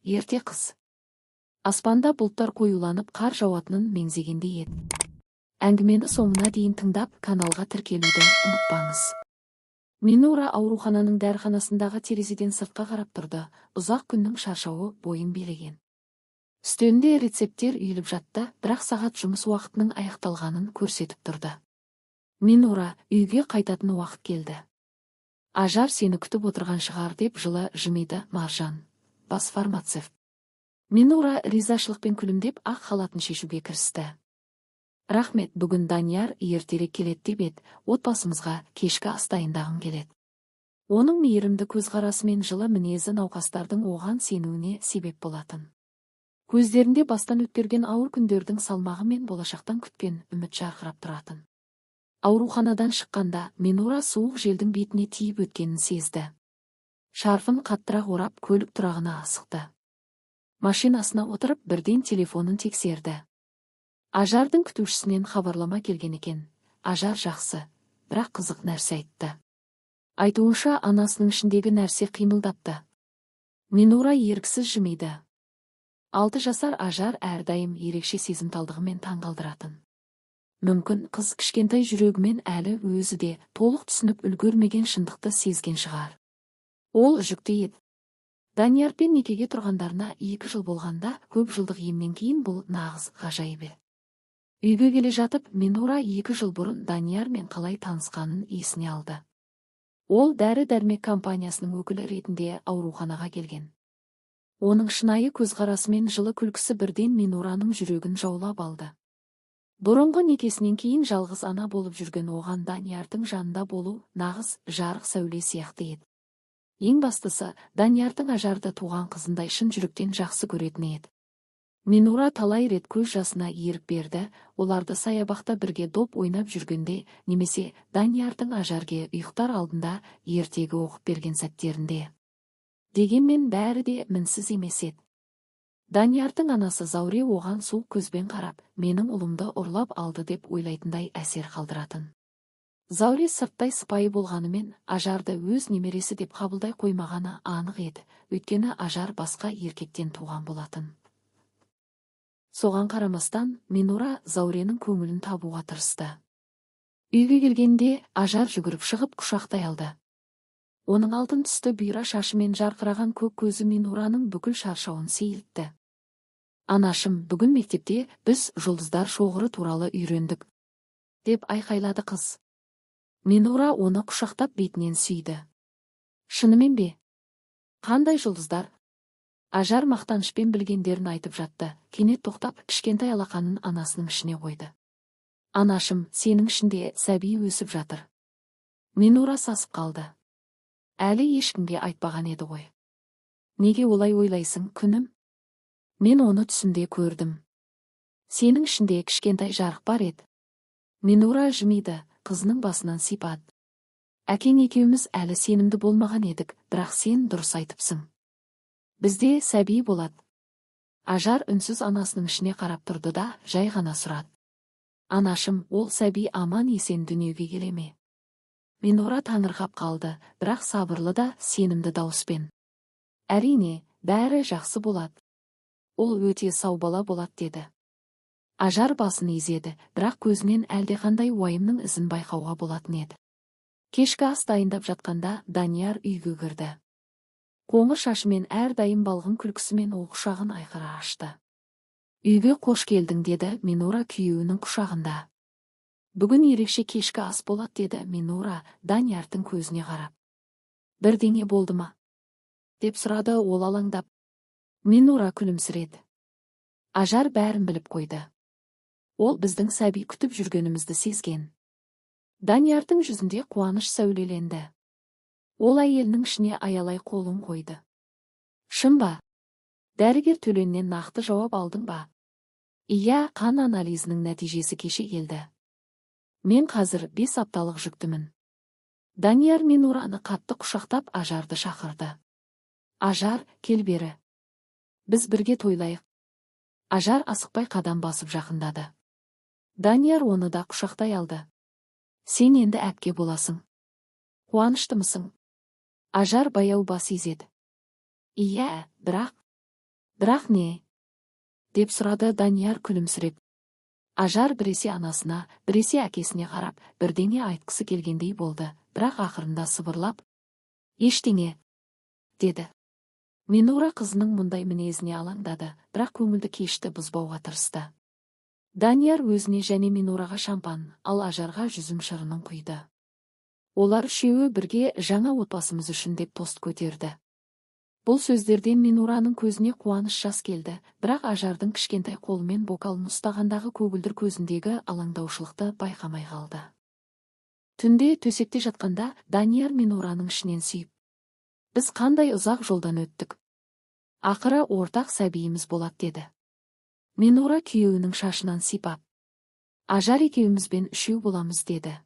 ерте қыз. Аспанда бұлттар қоюланып қар жауатынын меңзегендей еді. Әңгімені соңына дейін тыңдап, каналға тіркелуді ұмытпаңыз. Минура аурухананың дәріханасындағы терезеден сыртқа қарап тұрды. Ұзақ күннің шаршауы бойын билеген. Үстелінде рецепттер үйіліп жатты, бірақ сағат жұмыс уақытының аяқталғанын көрсетіп тұрды. Минура, үйге қайтатын уақыт келді. Ажар сені күтіп отырған шығар деп жылы жымиды Маржан, бас фармацевт. Минура ризашылықпен күлімдеп ақ халатын шешуге кірісті. Рахмет, бүгін Данияр ертерек келеді деп еді, отбасымызға кешкі ас дайындағым келеді. Оның мейірімді көзқарасы мен жылы мінезі науқастардың оған сенуіне себеп болатын. Көздерінде бастан өткерген ауыр күндердің салмағы мен болашақтан күткен үміт жарқырап тұратын. Ауруханадан шыққанда Минура суық желдің бетіне тиіп өткенін сезді. Шарфын қаттырақ орап көлік тұрағына асықты. Машинасына отырып бірден телефонын тексерді. Ажардың күтушісінен хабарлама келген екен. Ажар жақсы, бірақ қызық нәрсе айтты. Айтуынша анасының ішіндегі нәрсе қимылдапты. Минура еріксіз жымиды. 6 жасар Ажар әрдайым ерекше сезімталдығымен таңғалдыратын. Мүмкін қыз кішкентай жүрегімен әлі өзі де толық түсініп үлгермеген шындықты сезген шығар. Ол жүкті еді. Даниярпен некеге тұрғандарына 2 жыл болғанда, көп жылдық емнен кейін бұл нағыз ғажайып еді. Үйге келе жатып, Минура 2 жыл бұрын Даниярмен қалай танысқанын есіне алды. Ол дәрі-дәрмек компаниясының өкілі ретінде ауруханаға келген. Оның шынайы көзқарасы мен жылы күлкісі бірден Минураның жүрегін жаулап алды. Бұрынғы некесінен кейін жалғыз ана болып жүрген оған Даниярдың жанында болу нағыз жарық сәуле сияқты еді. Ең бастысы, Даниярдың Ажарды туған қызындай шын жүректен жақсы көретін еді. Минура талай рет көз жасына ерік берді, оларды саябақта бірге доп ойнап жүргенде, немесе Даниярдың Ажарге ұйықтар алдында ертегі оқып берген сәттерінде. Дегенмен бәрі де мінсіз емес еді. Даниярдың анасы Зауре оған суық көзбен қарап, менің ұлымды ұрлап алды деп ойлайтындай әсер қалдыратын. Зауре сырттай сыпайы болғанымен, Ажарды өз немересі деп қабылдай қоймағаны анық еді, өйткені Ажар басқа еркектен туған болатын. Соған қарамастан, Минура Зауренің көңілін табуға тырысты. Үйге келгенде Ажар жүгіріп шығып құшақтай алды. Оның алтын түсті бұйра шашымен жарқыраған көк көзі Минураның бүкіл шаршауын сейілтті. Анашым, бүгін мектепте біз жұлдыздар шоғыры туралы үйрендік, деп айқайлады қыз. Минура оны құшақтап бетінен сүйді. Шынымен бе? Қандай жұлдыздар? Ажар мақтанышпен білгендерін айтып жатты, кенет тоқтап кішкентай алақанын анасының ішіне қойды. Анашым, сенің ішінде сәби өсіп жатыр. Минура сасып қалды. Әлі ешкімге айтпаған еді ғой. Неге олай ойлайсың, күнім? Мен оны түсімде көрдім. Сенің ішінде кішкентай жарық бар еді. Минура жымиды, қызының басынан сипады. Әкең екеуміз әлі сенімді болмаған едік, бірақ сен дұрыс айтыпсың. Бізде сәби болады. Ажар үнсіз анасының ішіне қарап тұрды да, жай ғана сұрады. Анашым, ол сәби аман есен дүниеге келе ме? Минура таңырқап қалды, бірақ сабырлы да сенімді дауыспен. Әрине, бәрі жақсы болады. Ол өте сау бала болады деді. Ажар басын изеді, бірақ көзінен әлдеқандай уайымның ізін байқауға болатын еді. Кешкі ас дайындап жатқанда Данияр үйге кірді. Қоңыр шашымен әрдайым балғын күлкісімен ол құшағын айқара ашты. Үйге қош келдің деді Минура күйеуінің құшағында. Бүгін ерекше кешкі ас болады деді Минура Даниярдың көзіне қарап. Бірдеңе болды ма? Деп сұрады ол алаңдап. Минура күлімсіреді. Ажар бәрін біліп қойды. Ол біздің сәби күтіп жүргенімізді сезген. Даниярдың жүзінде қуаныш сәулеленді. Ол әйелінің ішіне аялай қолын қойды. Шын ба? Дәрігер төленнен нақты жауап алдың ба? Иә, қан анализінің нәтижесі кеше келді. Мен қазір 5 апталық жүктімін. Данияр Минураны қатты құшақтап Ажарды шақырды. Ажар, кел бері. Біз бірге тойлайық. Ажар асықпай қадам басып жақындады. Данияр оны да құшақтай алды. Сен енді әпке боласың. Қуаныштымысың? Ажар баяу бас изеді. Иә, бірақ Бірақ не? Деп сұрады Данияр күлімсіреп. Ажар біресе анасына, біресе әкесіне қарап, бірдеңе айтқысы келгендей болды, бірақ ақырында сыбырлап: «Ештеңе», деді. Минура қызының мұндай мінезіне алаңдады, бірақ көңілді кешті бұзбауға тырысты. Данияр өзіне және Минураға шампан, ал Ажарға жүзім шырынын құйды. Олар үшеуі бірге «жаңа отбасымыз үшін» деп тост көтерді. Бұл сөздерден Минураның көзіне қуаныш жас келді, бірақ Ажардың кішкентай қолымен бокалын ұстағандағы көгілдір көзіндегі алаңдаушылықты байқамай қалды. Түнде төсекте жатқанда Данияр Минураның ішінен сүйіп: «Біз қандай ұзақ жолдан өттік. Ақыры ортақ сәбиіміз болады», деді. Минура күйеуінің шашынан сипап: «Ажар екеумізбен үшеу боламыз», деді.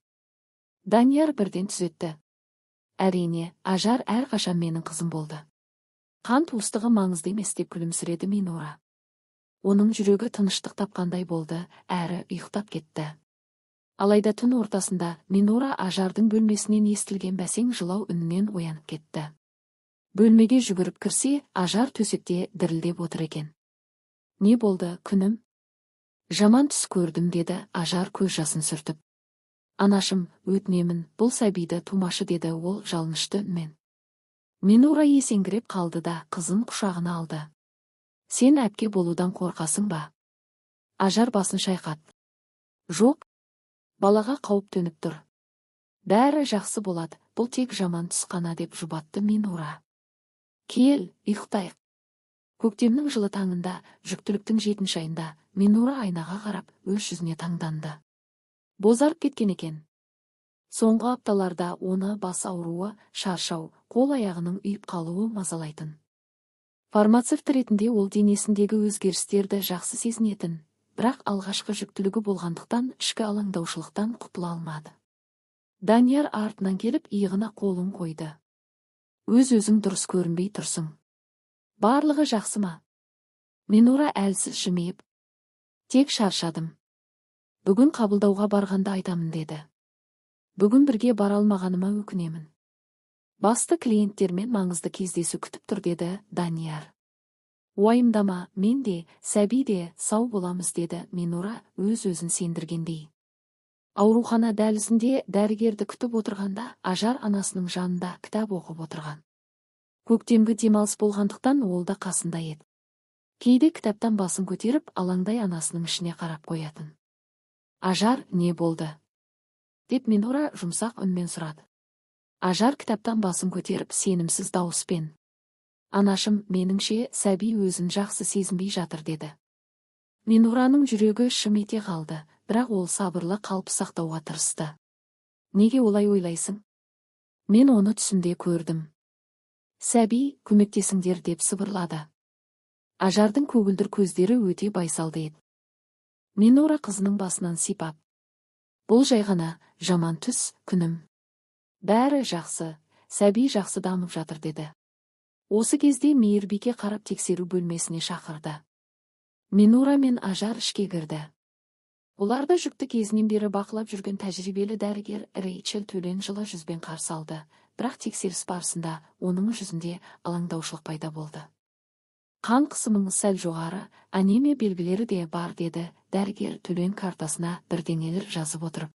Данияр бірден түзетті: «Әрине, Ажар әрқашан менің қызым болды. Қан туыстығы маңызды емес», деп күлімсіреді Минура. Оның жүрегі тыныштық тапқандай болды, әрі ұйықтап кетті. Алайда түн ортасында Минура Ажардың бөлмесінен естілген бәсең жылау үнінен оянып кетті. Бөлмеге жүгіріп кірсе, Ажар төсекте дірілдеп отыр екен. «Не болды, күнім?» «Жаман түс көрдім», деді Ажар көз жасын сүртіп. «Анашым, өтінемін, бұл сәбиді тумашы», деді ол жалынышты үнмен. Минура есеңгіреп қалды да қызын құшағына алды. «Сен әпке болудан қорқасың ба?» Ажар басын шайқады. «Жоқ, балаға қауіп төніп тұр. Бәрі жақсы болады, бұл тек жаман түс қана», деп жұбатты Минура. «Кел, ұйықтайық». Көктемнің жылы таңында, жүктіліктің 7-ші айында, Минура айнаға қарап, өз жүзіне таңданды. Бозарып кеткен екен. Соңғы апталарда оны бас ауруы, шаршау, қол-аяғының үйіп қалуы мазалайтын. Фармацевт ретінде ол денесіндегі өзгерістерді жақсы сезінетін, бірақ алғашқы жүктілігі болғандықтан ішкі алаңдаушылықтан құтыла алмады. Данияр артынан келіп иығына қолын қойды. «Өз-өзің дұрыс көрінбей тұрсың. Барлығы жақсы ма?» Минура әлсіз жымиып: «Тек шаршадым. Бүгін қабылдауға барғанда айтамын», деді. «Бүгін бірге бара алмағаныма өкінемін. Басты клиенттермен маңызды кездесу күтіп тұр», деді Данияр. «Уайымдама, мен де, сәби де сау боламыз», деді Минура өз-өзін сендіргендей. Аурухана дәлізінде дәрігерді күтіп отырғанда Ажар анасының жанында кітап оқып отырған. Көктемгі демалыс болғандықтан ол да қасында еді. Кейде кітаптан басын көтеріп, алаңдай анасының ішіне қарап қоятын. «Ажар, не болды?» деп Минура жұмсақ үнмен сұрады. Ажар кітаптан басын көтеріп сенімсіз дауыспен: «Анашым, меніңше сәби өзін жақсы сезінбей жатыр», деді. Минураның жүрегі шым ете қалды, бірақ ол сабырлы қалып сақтауға тырысты. «Неге олай ойлайсың? Мен оны түсінде көрдім. Сәби, көмектесіңдер», деп сыбырлады. Ажардың көгілдір көздері өте байсалды еді. Минура қызының басынан сипап: «Бұл жай ғана, жаман түс, күнім. Бәрі жақсы, сәби жақсы дамып жатыр», деді. Осы кезде мейірбике қарап тексеру бөлмесіне шақырды. Минура мен Ажар ішке кірді. Оларды жүкті кезінен бері бақылап жүрген тәжірибелі дәрігер Рейчел Төлен жылы жүзбен қарсы алды, бірақ тексеріс барысында оның жүзінде алаңдаушылық пайда болды. «Қан қысымыңыз сәл жоғары, анемия белгілері де бар», деді дәрігер Төлен картасына бірдеңелер жазып отырып.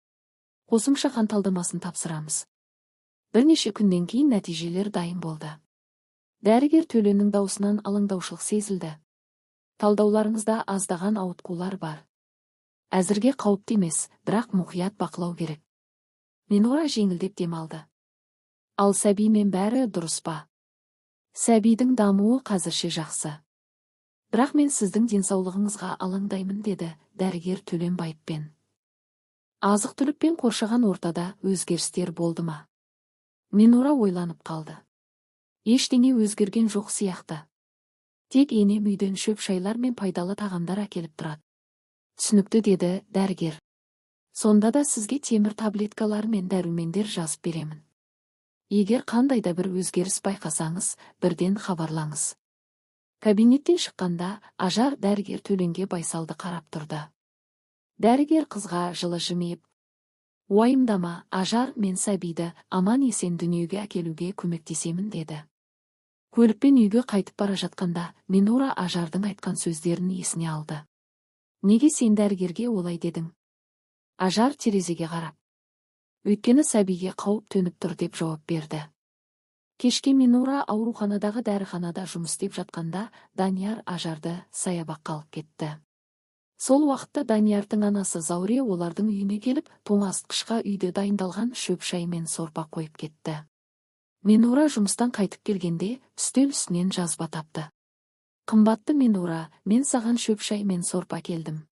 «Қосымша қан талдамасын тапсырамыз. Бірнеше күннен кейін нәтижелер дайын болды». Дәрігер Төленнің даусынан алаңдаушылық сезілді. «Талдауларыңызда аздаған ауытқулар бар. Әзірге қауіпті емес, бірақ мұқият бақылау керек». Минура жеңілдеп демалды. «Ал сәбимен бәрі дұрыс па?» «Сәбидің дамуы қазірше жақсы. Бірақ мен сіздің денсаулығыңызға алаңдаймын», деді дәрігер Төлен байыппен. «Азық-түлікпен қоршаған ортада өзгерістер болды ма?» Минура ойланып қалды. Ештеңе өзгерген жоқ сияқты. Тек енем үйден шөп шайлар мен пайдалы тағамдар әкеліп тұрады. «Түсінікті», деді дәрігер. «Сонда да сізге темір таблеткалар мен дәрумендер жазып беремін. Егер қандай да бір өзгеріс байқасаңыз, бірден хабарлаңыз». Кабинеттен шыққанда Ажар дәрігер Төленге байсалды қарап тұрды. Дәрігер қызға жылы жымиып: «Уайымдама, Ажар, мен сәбиді аман есен дүниеге әкелуге көмектесемін», деді. Көлікпен үйге қайтып бара жатқанда, Минура Ажардың айтқан сөздерін есіне алды. Неге сен дәрігерге олай дедің? Ажар терезеге қарап. Өйткені сәбиге қауіп төніп тұр деп жауап берді. Кешке Минура ауруханадағы дәріханада жұмыс істеп жатқанда, Данияр Ажарды саябаққа алып кетті. Сол уақытта Даниярдың анасы Зауре олардың үйіне келіп, тоңазытқышқа үйде дайындалған шөп шай мен сорпа қойып кетті. Минура жұмыстан қайтып келгенде, үстел үстінен жазба тапты. Қымбатты Минура, мен саған шөп шай мен сорпа келдім.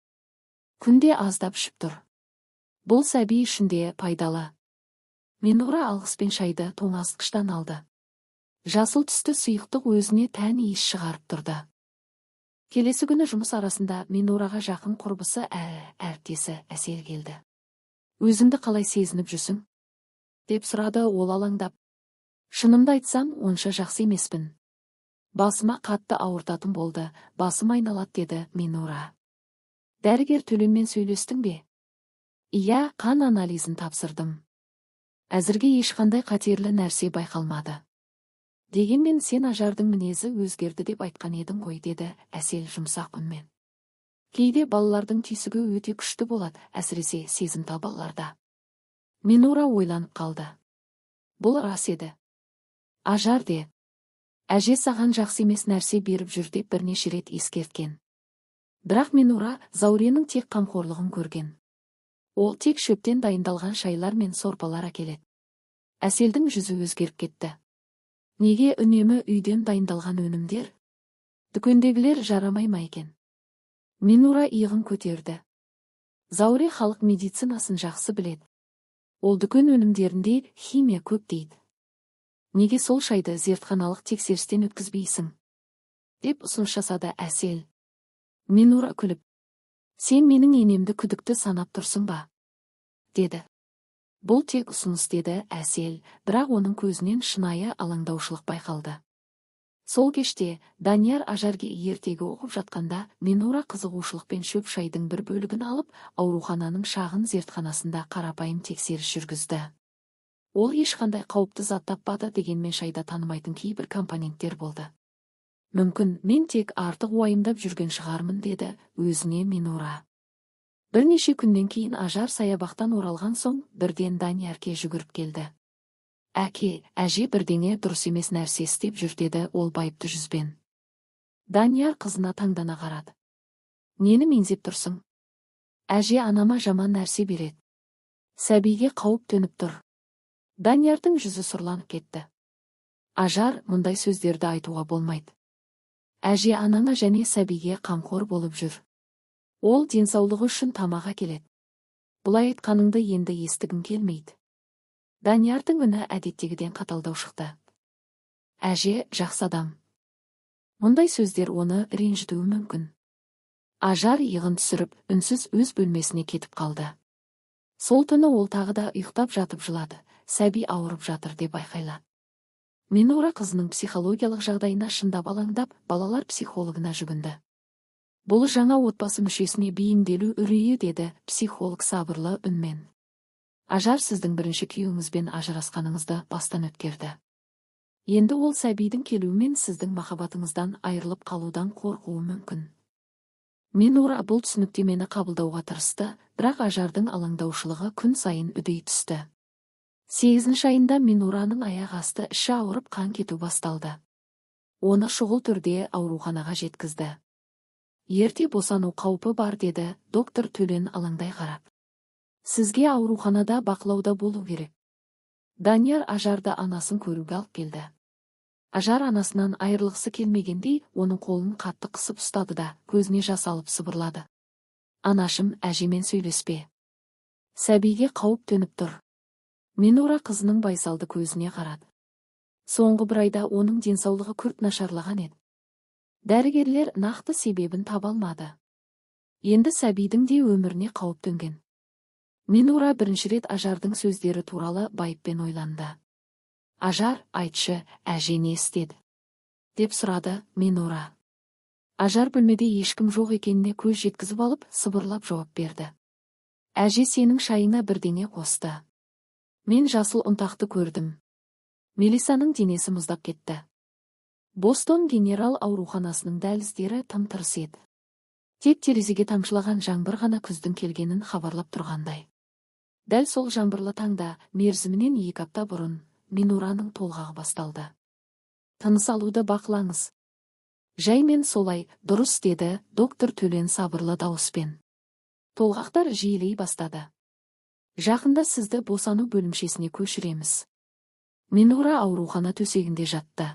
Күнде аздап ішіп тұр. Бұл сәби үшін де пайдалы. Минура алғыспен шайды тоңазытқыштан алды. Жасыл түсті сұйықтық өзіне тән иіс шығарып тұрды. Келесі күні жұмыс арасында Минураға жақын құрбысы әріптесі Әсел келді. Өзіңді қалай сезініп жүрсің? Деп сұрады ол алаңдап. Шынымды айтсам, онша жақсы емеспін. Басыма қатты ауыртатын болды, басым айналады деді Минура. Дәрігер Төленмен сөйлестің бе? Иә, қан анализін тапсырдым. Әзірге ешқандай қатерлі нәрсе байқалмады. Дегенмен сен Ажардың мінезі өзгерді деп айтқан едің ғой, деді Әсел жұмсақ үнмен. Кейде балалардың түйсігі өте күшті болады, әсіресе сезімтал балаларда. Минура ойланып қалды. Бұл рас еді. Ажар де. Әже саған жақсы емес нәрсе беріп жүр деп бірнеше рет ескерткен. Бірақ Минура Зауренің тек қамқорлығын көрген. Ол тек шөптен дайындалған шайлар мен сорпалар әкеледі. Әселдің жүзі өзгеріп кетті. Неге үнемі үйден дайындалған өнімдер? Дүкендегілер жарамай ма екен? Минура иығын көтерді. Зауре халық медицинасын жақсы біледі. Ол дүкен өнімдерінде химия көп дейді. Неге сол шайды зертханалық тексерістен өткізбейсің? Деп ұсыныс жасады Әсел. Минура күліп. Сен менің енемді күдікті санап тұрсың ба? Деді. Бұл тек ұсыныс, деді Әсел, бірақ оның көзінен шынайы алаңдаушылық байқалды. Сол кеште Данияр Ажарге ертегі оқып жатқанда, Минура қызығушылықпен шөп шайдың бір бөлігін алып, аурухананың шағын зертханасында қарапайым тексеріс жүргізді. Ол ешқандай қауіпті зат таппады, дегенмен шайда танымайтын кейбір компоненттер болды. Мүмкін, мен тек артық уайымдап жүрген шығармын, деді өзіне Минура. Бірнеше күннен кейін Ажар саябақтан оралған соң, бірден Даниярге жүгіріп келді. Әке, әже бірдеңе дұрыс емес нәрсе істеп жүр, деді ол байыпты жүзбен. Данияр қызына таңдана қарады. Нені меңзеп тұрсың? Әже анама жаман нәрсе береді. Сәбиге қауіп төніп тұр. Даниярдың жүзі сұрланып кетті. Ажар, мұндай сөздерді айтуға болмайды. Әже анаңа және сәбиге қамқор болып жүр. Ол денсаулығы үшін тамаға келеді. Бұлай айтқаныңды енді естігім келмейді. Даниярдың үні әдеттегіден қаталдау шықты. Әже жақсы адам. Мұндай сөздер оны ренжітуі мүмкін. Ажар иығын түсіріп, үнсіз өз бөлмесіне кетіп қалды. Сол түні ол тағы да ұйықтап жатып жылады, сәби ауырып жатыр деп айқайлады. Минура қызының психологиялық жағдайына шындап алаңдап, балалар психологына жүгінді. Бұл жаңа отбасы мүшесіне бейімделу үрейі, деді психолог сабырлы үнмен. Ажар сіздің бірінші күйеуіңізбен ажырасқаныңызды бастан өткерді. Енді ол сәбидің келуімен сіздің махаббатыңыздан айырылып қалудан қорқуы мүмкін. Минура бұл түсініктемені қабылдауға тырысты, бірақ Ажардың алаңдаушылығы күн сайын үдей түсті. 8-ші айында Минураның аяқ асты іші ауырып қан кету басталды. Оны шұғыл түрде ауруханаға жеткізді. Ерте босану қаупі бар, деді доктор Төлен алаңдай қарап. Сізге ауруханада бақылауда болу керек. Данияр Ажарды анасын көруге алып келді. Ажар анасынан айырылғысы келмегендей, оның қолын қатты қысып ұстады да, көзіне жас алып сыбырлады. Анашым, әжемен сөйлеспе. Сәбиге қауіп төніп тұр. Минура қызының байсалды көзіне қарады. Соңғы бір айда оның денсаулығы күрт нашарлаған еді. Дәрігерлер нақты себебін таба алмады. Енді сәбидің де өміріне қауіп төнген. Минура бірінші рет Ажардың сөздері туралы байыппен ойланды. Ажар, айтшы, әже не істеді? Деп сұрады Минура. Ажар бөлмеде ешкім жоқ екеніне көз жеткізіп алып, сыбырлап жауап берді. Әже сенің шайыңа бірдеңе қосты. Мен жасыл ұнтақты көрдім. Мелисаның денесі мұздап кетті. Бостон генерал ауруханасының дәліздері тым-тырыс еді. Тек терезеге тамшылаған жаңбыр ғана күздің келгенін хабарлап тұрғандай. Дәл сол жаңбырлы таңда, мерзімінен 2 апта бұрын, Минураның толғағы басталды. Тыныс алуды бақылаңыз. Жаймен солай, дұрыс, деді доктор Төлен сабырлы дауыспен. Толғақтар жиілей бастады. Жақында сізді босану бөлімшесіне көшіреміз. Минура аурухана төсегінде жатты.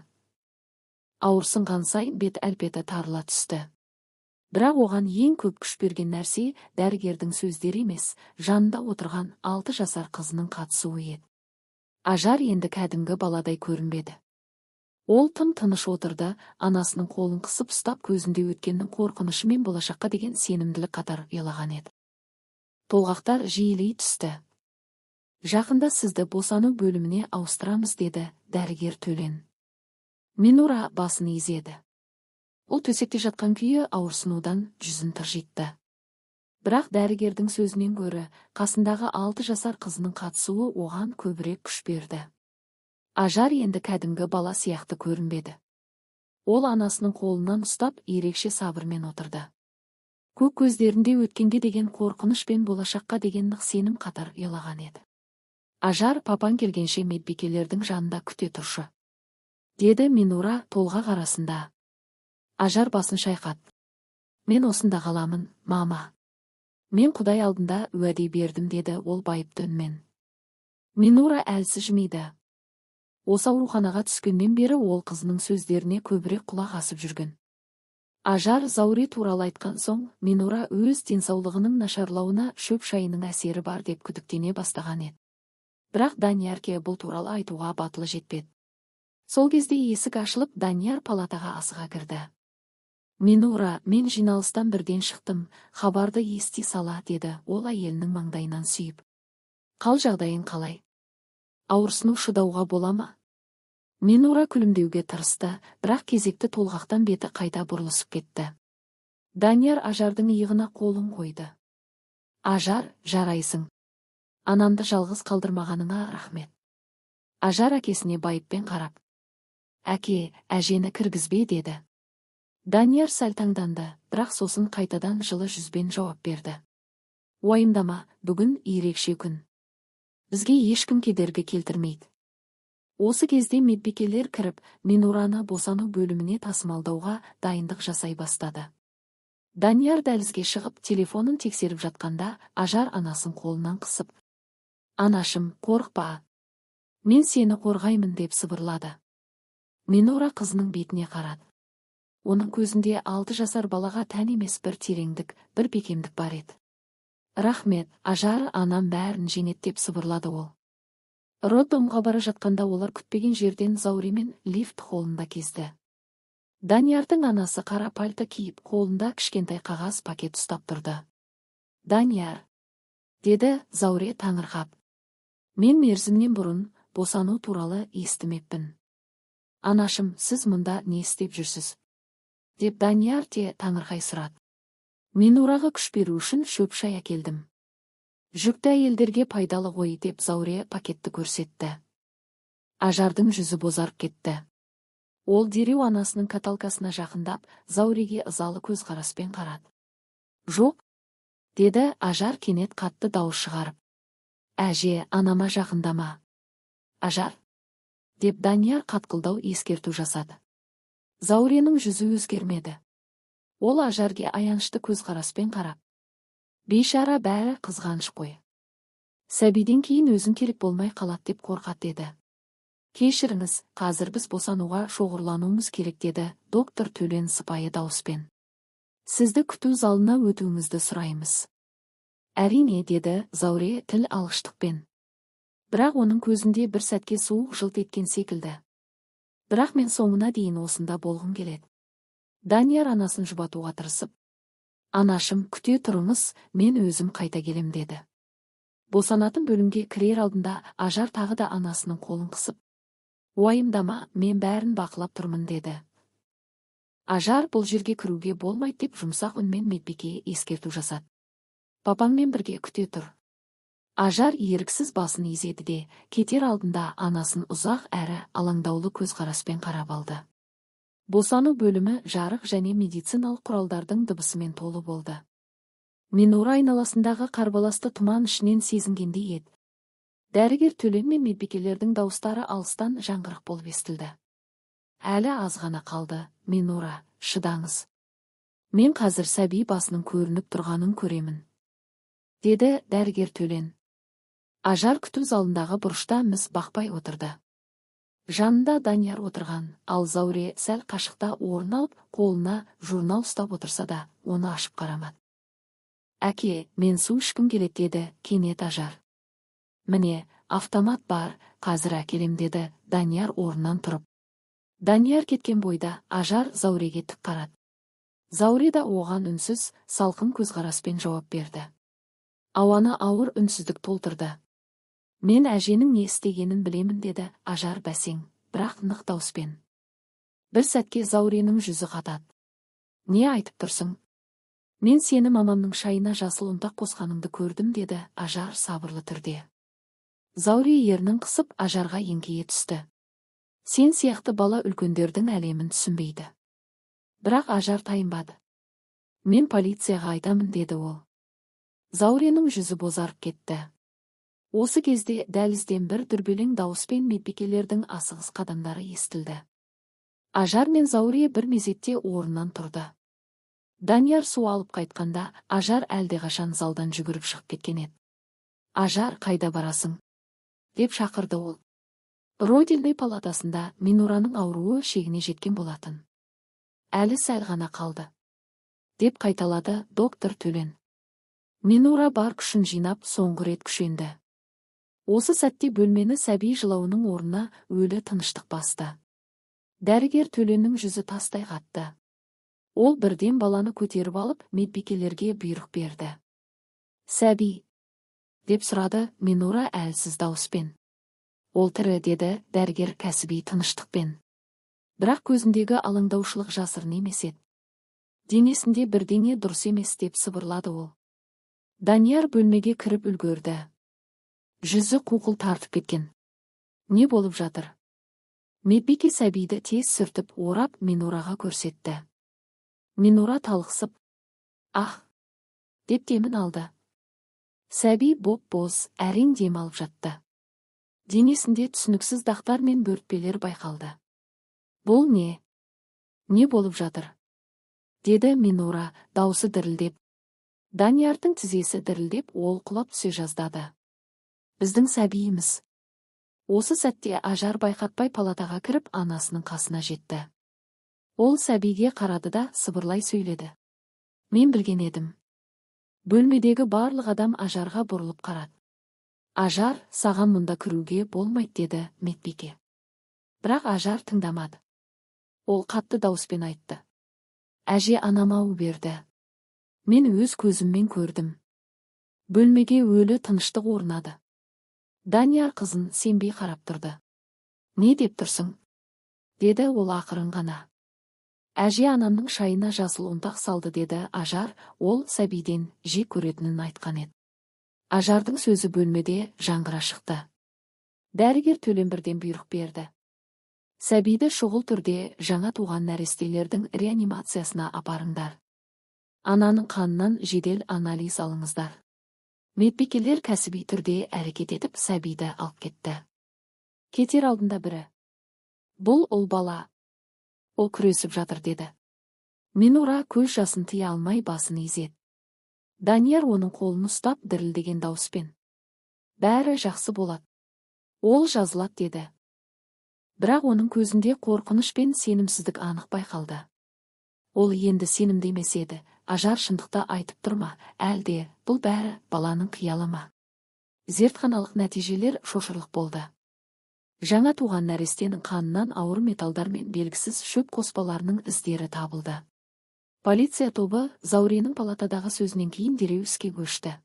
Ауырсынған сайын бет әлпеті тарыла түсті. Бірақ оған ең көп күш берген нәрсе дәрігердің сөздері емес, жанында отырған 6 жасар қызының қатысуы еді. Ажар енді кәдімгі баладай көрінбеді. Ол тым-тыныш отырды, анасының қолын қысып ұстап, көзінде өткеннің қорқынышы мен болашаққа деген сенімділік қатар ұялаған еді. Толғақтар жиілей түсті. Жақында сізді босану бөліміне ауыстырамыз, деді дәрігер Төлен. Минура басын изеді. Ол төсекте жатқан күйі ауырсынудан жүзін тыржитты. Бірақ дәрігердің сөзінен гөрі қасындағы 6 жасар қызының қатысуы оған көбірек күш берді. Ажар енді кәдімгі бала сияқты көрінбеді. Ол анасының қолынан ұстап, ерекше сабырмен отырды. Көк көздерінде өткенге деген қорқыныш пен болашаққа деген нық сенім қатар ұялаған еді. Ажар, папаң келгенше медбикелердің жанында күте тұршы, деді Минура толғақ арасында. Ажар басын шайқады. Мен осында қаламын, мама. Мен Құдай алдында уәде бердім, деді ол байыпты үнмен. Минура әлсіз жымиды. Осы ауруханаға түскеннен бері ол қызының сөздеріне көбірек құлақ асып жүрген. Ажар Зауре туралы айтқан соң, Минура өз денсаулығының нашарлауына шөп шайының әсері бар деп күдіктене бастаған еді. Бірақ Даниярке бұл туралы айтуға батылы жетпеді. Сол кезде есік ашылып, Данияр палатаға асыға кірді. Минура, мен жиналыстан бірден шықтым, хабарды ести сала, деді ол әйелінің маңдайынан сүйіп. Қал жағдайын қалай? Ауырсыну шыдауға бола ма? Минура күлімдеуге тырысты, бірақ кезекті толғақтан беті қайта бұрылысып кетті. Данияр Ажардың иығына қолын қойды. Ажар, жарайсың. Анамды жалғыз қалдырмағаныңа рахмет. Ажар әкесіне байыппен қарап. Әке, әжені кіргізбе, деді. Данияр сәл таңданды, бірақ сосын қайтадан жылы жүзбен жауап берді. Уайымдама, бүгін ерекше күн. Бізге ешкім кедергі келтірмейді. Осы кезде медбикелер кіріп, Минураны босану бөліміне тасымалдауға дайындық жасай бастады. Данияр дәлізге шығып, телефонын тексеріп жатқанда, Ажар анасын қолынан қысып. Анашым, қорықпа. Мен сені қорғаймын, деп сыбырлады. Минура қызының бетіне қарады. Оның көзінде 6 жасар балаға тән емес бір тереңдік, бір бекемдік бар еді. Рахмет, Ажар, анам бәрін жеңет, деп сыбырлады ол. Роддомға бара жатқанда олар күтпеген жерден Зауре мен лифт холлында кезді. Даниярдың анасы қара пальто киіп, қолында кішкентай қағаз пакет ұстап тұрды. Данияр, деді Зауре таңырқап. Мен мерзімнен бұрын босану туралы естімеппін. Анашым, сіз мұнда не істеп жүрсіз? Деп Данияр те таңырқай сұрады. Минураға күш беру үшін шөп шай әкелдім. Жүкті әйелдерге пайдалы ғой, деп Зауре пакетті көрсетті. Ажардың жүзі бозарып кетті. Ол дереу анасының каталкасына жақындап, Зауреге ызалы көзқараспен қарады. Жоқ, деді Ажар кенет қатты дауыс шығарып. Әже, анама жақындама. Ажар, деп Данияр қатқылдау ескерту жасады. Зауренің жүзі өзгермеді. Ол Ажарге аянышты көзқараспен қарап. Бейшара, бәрі қызғаныш қой. Сәбиден кейін өзің керек болмай қалады деп қорқады, деді. Кешіріңіз, қазір біз босануға шоғырлануымыз керек, деді доктор Төлен сыпайы дауыспен. Сізді күту залына өтуіңізді сұраймыз. Әрине, деді Зауре тіл алғыштықпен. Бірақ оның көзінде бір сәтке суық жылт еткен секілді. Бірақ мен соңына дейін осында болғым келеді. Данияр анасын жұбатуға тырысып. Анашым, күте тұрыңыз, мен өзім қайта келем, деді. Босанатын бөлімге кірер алдында Ажар тағы да анасының қолын қысып. Уайымдама, мен бәрін бақылап тұрмын, деді. Ажар, бұл жерге кіруге болмайды, деп жұмсақ үнмен медбикеге ескерту жасады. Папаңмен бірге күте тұр. Ажар еріксіз басын изеді де, кетер алдында анасын ұзақ әрі алаңдаулы көзқараспен қарап алды. Босану бөлімі жарық және медициналық құралдардың дыбысымен толы болды. Минура айналасындағы қарбаласты тұман ішінен сезінгендей еді. Дәрігер Төлен мен медбикелердің дауыстары алыстан жаңғырық болып естілді. Әлі аз ғана қалды, Минура, шыдаңыз. Мен қазір сәби басының көрініп тұрғанын көремін, деді дәрігер Төлен. Ажар күту залындағы бұрышта міз бақпай отырды. Жанында Данияр отырған, ал Зауре сәл қашықта орын алып, қолына журнал ұстап отырса да, оны ашып қарамады. Әке, мен су ішкім келеді, деді кенет Ажар. Міне, автомат бар, қазір әкелем, деді Данияр орнынан тұрып. Данияр кеткен бойда Ажар Зауреге тік қарады. Зауре да оған үнсіз, салқын көзқараспен жауап берді. Ауаны ауыр үнсіздік толтырды. Мен әженің не істегенін білемін, деді Ажар бәсең, бірақ нық дауыспен. Бір сәтке Зауренің жүзі қатады. Не айтып тұрсың? Мен сені мамамның шайына жасыл ұнтақ қосқаныңды көрдім, деді Ажар сабырлы түрде. Зауре ернін қысып Ажарға еңкейе түсті. Сен сияқты бала үлкендердің әлемін түсінбейді. Бірақ Ажар тайынбады. Мен полицияға айтамын, деді ол. Зауренің жүзі бозарып кетті. Осы кезде дәлізден бір дүрбелең дауыспен медбикелердің асығыс қадамдары естілді. Ажар мен Зауре бір мезетте орнынан тұрды. Данияр су алып қайтқанда, Ажар әлдеқашан залдан жүгіріп шығып кеткен еді. Ажар, қайда барасың? Деп шақырды ол. Родильный палатасында Минураның ауруы шегіне жеткен болатын. Әлі сәл ғана қалды, деп қайталады доктор Төлен. Минура бар күшін жинап соңғы рет күшенді. Осы сәтте бөлмені сәби жылауының орнына өлі тыныштық басты. Дәрігер Төленнің жүзі тастай қатты. Ол бірден баланы көтеріп алып, медбикелерге бұйрық берді. Сәби, деп сұрады Минура әлсіз дауыспен. Ол тірі, деді дәрігер кәсіби тыныштықпен. Бірақ көзіндегі алаңдаушылық жасырын емес еді. Денесінде бірдеңе дұрыс емес, деп сыбырлады ол. Данияр бөлмеге кіріп үлгерді. Жүзі қуқыл тартып кеткен. Не болып жатыр? Медбике сәбиді тез сүртіп орап Минураға көрсетті. Минура талықсып, ах, деп демін алды. Сәби боп-боз, әрең дем алып жатты. Денесінде түсініксіз дақтар мен бөртпелер байқалды. Бұл не? Не болып жатыр? Деді Минура, даусы дірілдеп. Даниярдың тізесі дірілдеп, ол құлап түсе жаздады. Біздің сәбиіміз. Осы сәтте Ажар байқатпай палатаға кіріп анасының қасына жетті. Ол сәбиге қарады да сыбырлай сөйледі. Мен білген едім. Бөлмедегі барлық адам Ажарға бұрылып қарады. Ажар, саған мұнда кіруге болмайды, деді медбике. Бірақ Ажар тыңдамады. Ол қатты дауыспен айтты. Әже, анам ау берді. Мен өз көзіммен көрдім. Бөлмеге өлі тыныштық орнады. Данияр қызын сенбей қарап тұрды. Не деп тұрсың? Деді ол ақырын ғана. Әже, анамның шайына жасыл ұнтақ салды, деді Ажар, ол сәбиден жек көретінін айтқан еді. Ажардың сөзі бөлмеде жаңғыра шықты. Дәрігер Төлен бірден бұйрық берді. Сәбиді шұғыл түрде жаңа туған нәрестелердің реанимациясына апарыңдар. Ананың қанынан жедел анализ алыңыздар. Медбикелер кәсіби түрде әрекет етіп сәбиді алып кетті. Кетер алдында бірі. Бұл ұл бала. Ол күресіп жатыр, деді. Минура көз жасын тыя алмай басын изеді. Данияр оның қолын ұстап дірілдеген дауыспен. Бәрі жақсы болады. Ол жазылады, деді. Бірақ оның көзінде қорқыныш пен сенімсіздік анық байқалды. Ол енді сенімді емес еді. Ажар шындықты айтып тұрма, әлде бұл бәрі баланың қиялы ма? Зертханалық нәтижелер шошырлық болды. Жаңа туған нәрестенің қанынан ауыр металдар мен белгісіз шөп қоспаларының іздері табылды. Полиция тобы Зауренің палатадағы сөзінен кейін дереу іске көшті.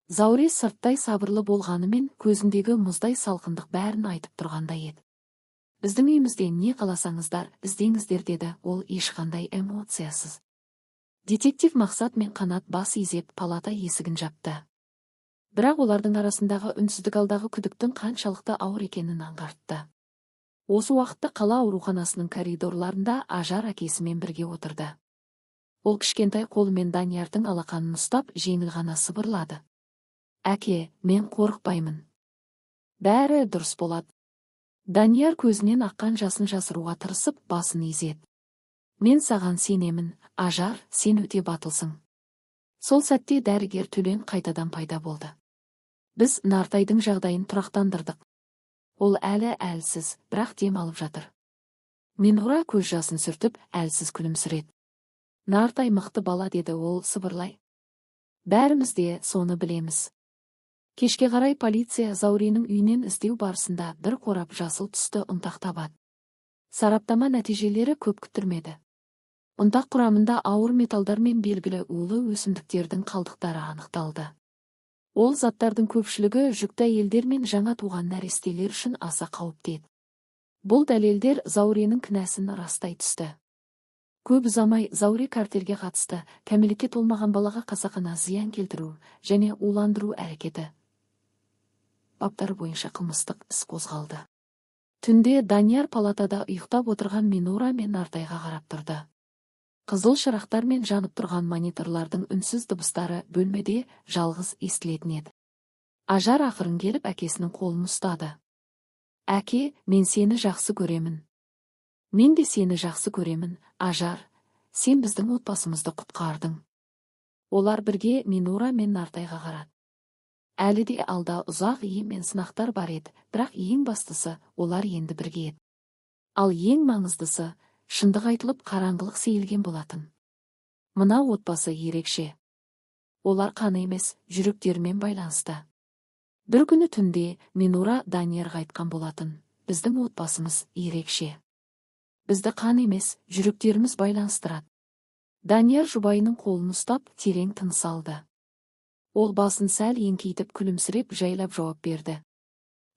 Зауре сырттай сабырлы болғанымен көзіндегі мұздай салқындық бәрін айтып тұрғандай еді. Біздің үйімізде не қаласаңыздар, іздеңіздер, деді ол ешқандай эмоциясыз. Детектив Мақсат мен Қанат бас изеп палата есігін жапты. Бірақ олардың арасындағы үнсіздік алдағы күдіктің қаншалықты ауыр екенін аңғартты. Осы уақытта қала ауруханасының коридорларында Ажар әкесімен бірге отырды. Ол кішкентай қолымен Даниярдың алақанын ұстап, жеңіл ғана сыбырлады. Әке, мен қорықпаймын. Бәрі дұрыс болады. Данияр көзінен аққан жасын жасыруға тырысып, басын изеді. Мен саған сенемін, Ажар, сен өте батылсың. Сол сәтте дәрігер Төлен қайтадан пайда болды. Біз Нартайдың жағдайын тұрақтандырдық. Ол әлі әлсіз, бірақ дем алып жатыр. Минура көз жасын сүртіп, әлсіз күлімсіреді. Нартай мықты бала, деді ол сыбырлай. Бәріміз де соны білеміз. Кешке қарай полиция Зауренің үйінен іздеу барысында бір қорап жасыл түсті ұнтақ табады. Сараптама нәтижелері көп күттірмеді. Ұнтақ құрамында ауыр металдар мен белгілі улы өсімдіктердің қалдықтары анықталды. Ол заттардың көпшілігі жүкті әйелдер мен жаңа туған нәрестелер үшін аса қауіпті еді. Бұл дәлелдер Зауренің кінәсін растай түсті. Көп ұзамай Зауре картельге қатысты, кәмелетке толмаған балаға қасақана зиян келтіру және уландыру әрекеті баптары бойынша қылмыстық іс қозғалды. Түнде Данияр палатада ұйықтап отырған Минура мен Нартайға қарап тұрды. Қызыл шырақтар мен жанып тұрған мониторлардың үнсіз дыбыстары бөлмеде жалғыз естілетін еді. Ажар ақырын келіп әкесінің қолын ұстады. Әке, мен сені жақсы көремін. Мен де сені жақсы көремін, Ажар. Сен біздің отбасымызды құтқардың. Олар бірге Минура мен Нартайға қарады. Әлі де алда ұзақ ем мен сынақтар бар еді, бірақ ең бастысы олар енді бірге еді. Ал ең маңыздысы, шындық айтылып қараңғылық сейілген болатын. Мына отбасы ерекше. Олар қаны емес, жүректерімен байланысты. Бір күні түнде Минура Даниярға айтқан болатын. Біздің отбасымыз ерекше. Бізді қан емес, жүректеріміз байланыстырады. Данияр жұбайының қолын ұстап, терең тыныс алды. Ол басын сәл еңкейтіп күлімсіреп жайлап жауап берді.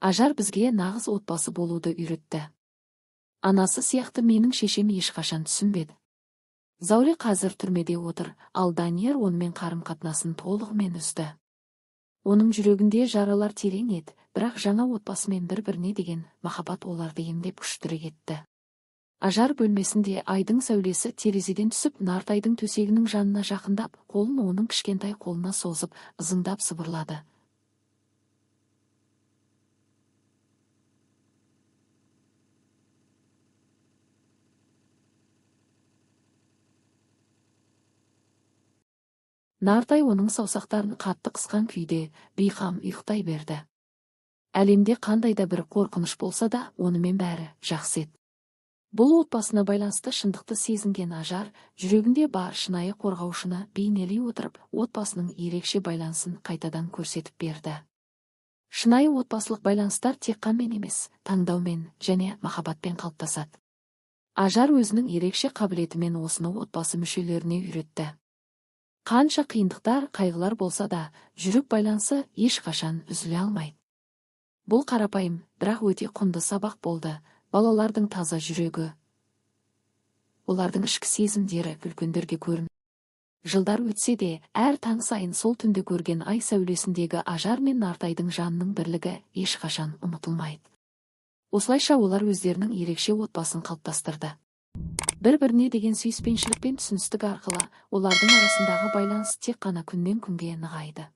Ажар бізге нағыз отбасы болуды үйретті. Анасы сияқты менің шешем ешқашан түсінбеді. Зауре қазір түрмеде отыр, ал Данияр онымен қарым-қатынасын толығымен үзді. Оның жүрегінде жаралар терең еді, бірақ жаңа отбасымен бір-біріне деген махаббат оларды емдеп күштірек етті. Ажар бөлмесінде айдың сәулесі терезеден түсіп, Нартайдың төсегінің жанына жақындап, қолын оның кішкентай қолына созып, ызыңдап сыбырлады. Нартай оның саусақтарын қатты қысқан күйде бейқам ұйықтай берді. Әлемде қандай да бір қорқыныш болса да, онымен бәрі жақсы еді. Бұл отбасына байланысты шындықты сезінген Ажар, жүрегінде бар шынайы қорғаушыны бейнелей отырып, отбасының ерекше байланысын қайтадан көрсетіп берді. Шынайы отбасылық байланыстар тек қанмен емес, таңдаумен және махаббатпен қалыптасады. Ажар өзінің ерекше қабілетімен осыны отбасы мүшелеріне үйретті. Қанша қиындықтар, қайғылар болса да, жүрек байланысы ешқашан үзіле алмайды. Бұл қарапайым, бірақ өте құнды сабақ болды. Балалардың таза жүрегі, олардың ішкі сезімдері үлкендерге көрінді. Жылдар өтсе де, әр таң сайын сол түнде көрген ай сәулесіндегі Ажар мен Нартайдың жанының бірлігі ешқашан ұмытылмайды. Осылайша олар өздерінің ерекше отбасын қалыптастырды. Бір-біріне деген сүйіспеншілік пен түсіністік арқылы олардың арасындағы байланыс тек қана күннен күнге нығайды.